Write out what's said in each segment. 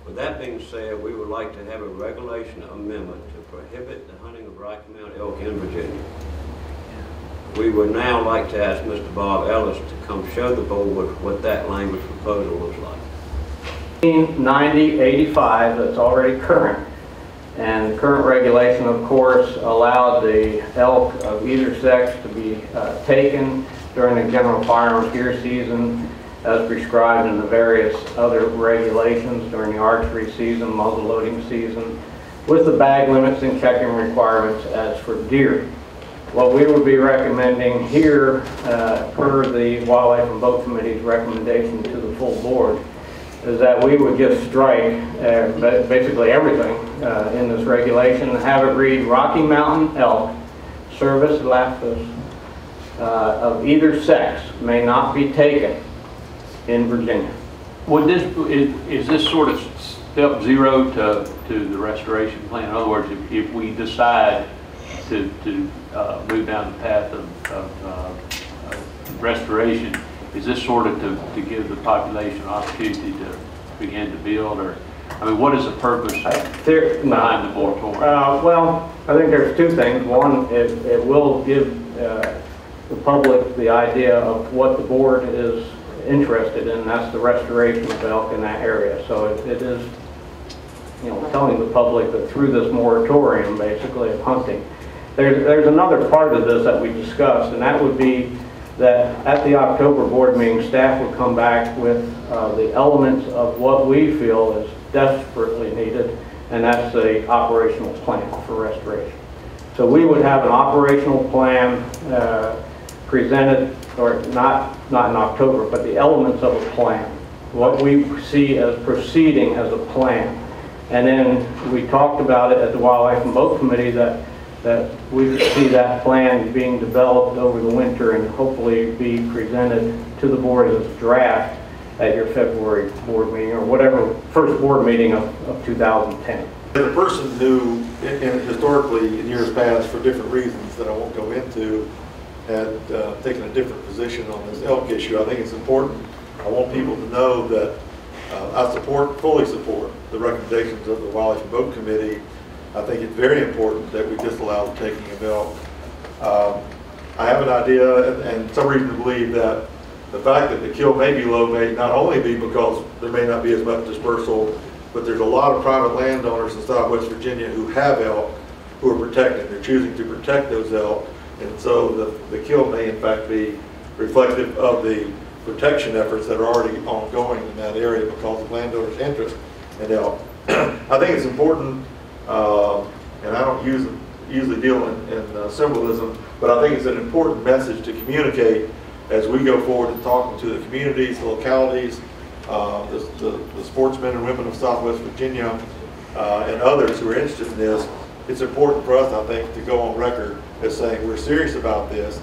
With that being said, we would like to have a regulation amendment to prohibit the hunting of Rocky Mountain elk in Virginia. We would now like to ask Mr. Bob Ellis to come show the board what that language proposal looks like. 1990-85 that's already current, and the current regulation of course allowed the elk of either sex to be taken during the general firearms gear season as prescribed in the various other regulations during the archery season, muzzle loading season, with the bag limits and checking requirements as for deer. What we would be recommending here, per the Wildlife and Boat Committee's recommendation to the full board, is that we would just strike basically everything in this regulation and have it read Rocky Mountain elk, Cervus lapus, of either sex may not be taken in Virginia. Would this is this sort of step zero to the restoration plan? In other words, if we decide to move down the path of restoration, is this sort of to give the population an opportunity to begin to build, or I mean, what is the purpose behind the moratorium? Well, I think there's two things. One, it will give the public the idea of what the board is interested in, and that's the restoration of elk in that area. So it is, you know, telling the public that through this moratorium, basically, of hunting. There's another part of this that we discussed, and that would be that at the October board meeting, staff would come back with the elements of what we feel is desperately needed, and that's the operational plan for restoration. So we would have an operational plan presented, or not in October, but the elements of a plan, what we see as proceeding as a plan. And then we talked about it at the Wildlife and Boat Committee that we would see that plan being developed over the winter and hopefully be presented to the board as a draft at your February board meeting, or whatever first board meeting of 2010. As a person who, historically, in years past, for different reasons that I won't go into, had taken a different position on this elk issue, I think it's important. I want people to know that I fully support the recommendations of the Wildlife and Boat Committee. I think it's very important that we disallow the taking of elk. I have an idea and some reason to believe that the fact that the kill may be low may not only be because there may not be as much dispersal, but there's a lot of private landowners in Southwest Virginia who have elk who are protected. They're choosing to protect those elk, and so the kill may in fact be reflective of the protection efforts that are already ongoing in that area because of landowners' interest in elk. I think it's important, and I don't usually deal in symbolism, but I think it's an important message to communicate as we go forward in talking to the communities, the localities, the sportsmen and women of Southwest Virginia, and others who are interested in this. It's important for us, I think, to go on record as saying we're serious about this.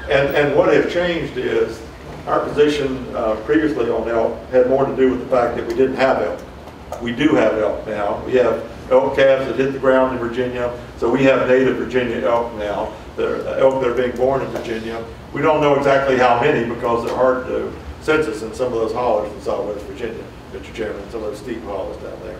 And what has changed is our position previously on elk had more to do with the fact that we didn't have elk. We do have elk now. We have elk calves that hit the ground in Virginia, so we have native Virginia elk now. The elk that are being born in Virginia. We don't know exactly how many because they're hard to census in some of those hollers in Southwest Virginia, Mr. Chairman, some of those steep hollers down there.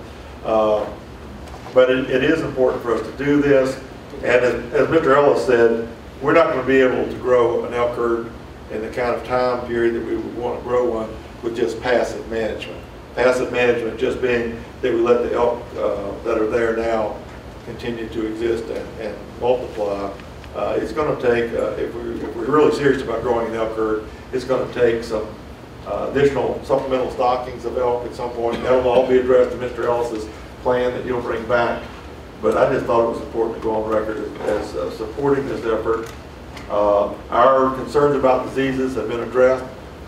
But it is important for us to do this, and as Mr. Ellis said, we're not going to be able to grow an elk herd in the kind of time period that we would want to grow one with just passive management. Passive management just being that we let the elk that are there now continue to exist and multiply. It's going to take, if we're really serious about growing an elk herd, it's going to take some additional supplemental stockings of elk at some point. That will all be addressed in Mr. Ellis's plan that you'll bring back. But I just thought it was important to go on record as supporting this effort. Our concerns about diseases have been addressed.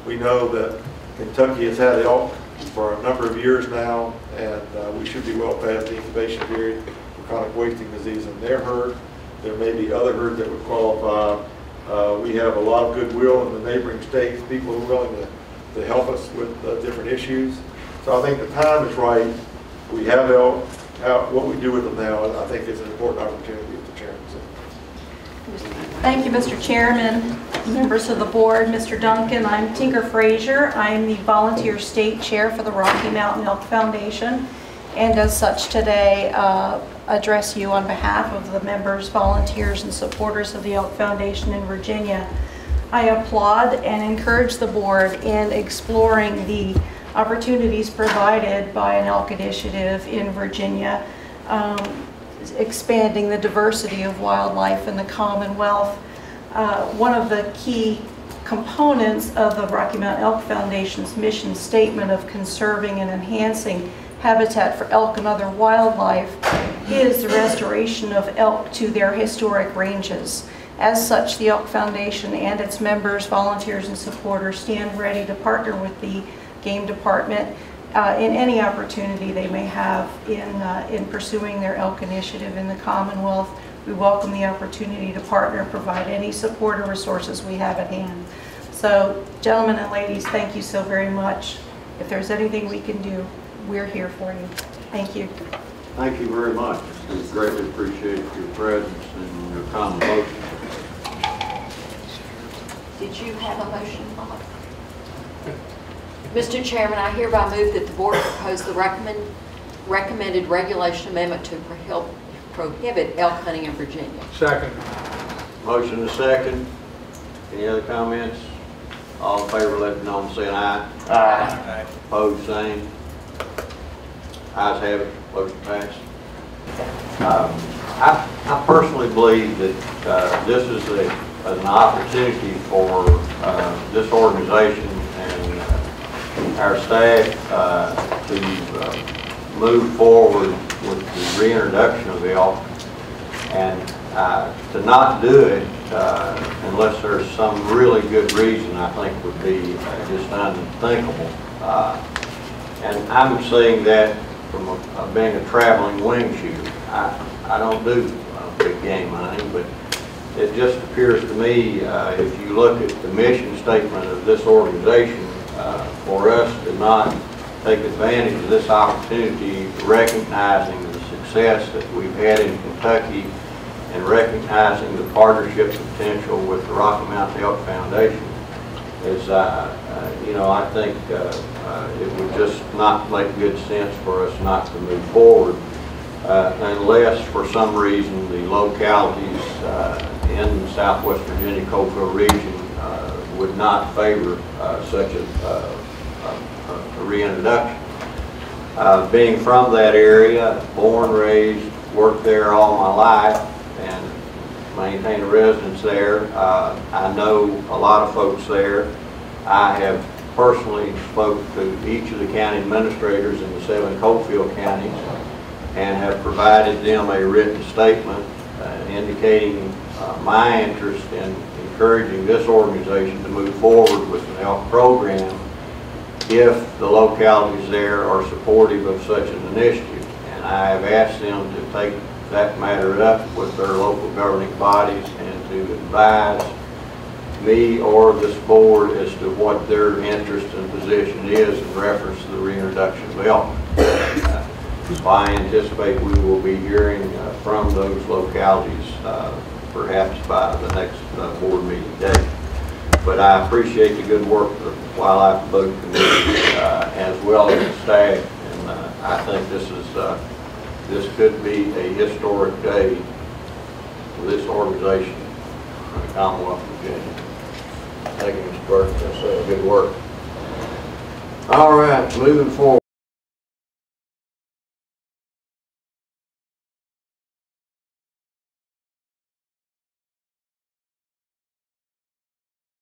We know that Kentucky has had elk for a number of years now, and we should be well past the incubation period for chronic wasting disease in their herd. There may be other herds that would qualify. We have a lot of goodwill in the neighboring states, people who are willing to help us with different issues. So I think the time is right. We have elk. What we do with them now, I think, is an important opportunity, Mr. Chairman. Thank you, Mr. Chairman, members of the board, Mr. Duncan. I'm Tinker Frazier. I'm the volunteer state chair for the Rocky Mountain Elk Foundation. and as such today address you on behalf of the members, volunteers, and supporters of the Elk Foundation in Virginia. I applaud and encourage the board in exploring the opportunities provided by an elk initiative in Virginia, expanding the diversity of wildlife in the Commonwealth. One of the key components of the Rocky Mountain Elk Foundation's mission statement of conserving and enhancing habitat for elk and other wildlife is the restoration of elk to their historic ranges. As such, the Elk Foundation and its members, volunteers, and supporters stand ready to partner with the Game Department in any opportunity they may have in pursuing their elk initiative in the Commonwealth. We welcome the opportunity to partner and provide any support or resources we have at hand. So, gentlemen and ladies, thank you so very much. If there's anything we can do, we're here for you. Thank you. Thank you very much. We greatly appreciate your presence and your kind motion. Did you have a motion, Bob? Mr. Chairman, I hereby move that the board propose the recommended regulation amendment to prohibit elk hunting in Virginia. Second. Motion and second. Any other comments? All in favor, let it be known, saying aye. Aye. Opposed, same. Ayes have it. Motion passed. I personally believe that this is an opportunity for this organization and our staff to move forward with the reintroduction of elk, and to not do it unless there's some really good reason, I think would be just unthinkable. And I'm saying that from being a traveling wing shooter. I don't do big game hunting, but it just appears to me, if you look at the mission statement of this organization, for us to not take advantage of this opportunity, recognizing the success that we've had in Kentucky and recognizing the partnership potential with the Rocky Mountain Elk Foundation, is, I think it would just not make good sense for us not to move forward unless for some reason the localities in the Southwest Virginia Coalfield region would not favor such a reintroduction. Being from that area, born, raised, worked there all my life, and maintain a residence there. I know a lot of folks there. I have personally spoke to each of the county administrators in the 7 Coalfield counties and have provided them a written statement indicating my interest in encouraging this organization to move forward with an elk program if the localities there are supportive of such an initiative. And I have asked them to take that matter up with their local governing bodies and to advise me or this board as to what their interest and position is in reference to the reintroduction of elk. So I anticipate we will be hearing from those localities perhaps by the next board meeting day. But I appreciate the good work of the Wildlife Boat Committee as well as the staff, and I think this could be a historic day for this organization in the Commonwealth of Virginia. Thank you, Mr. Burke. That's good work. All right, moving forward.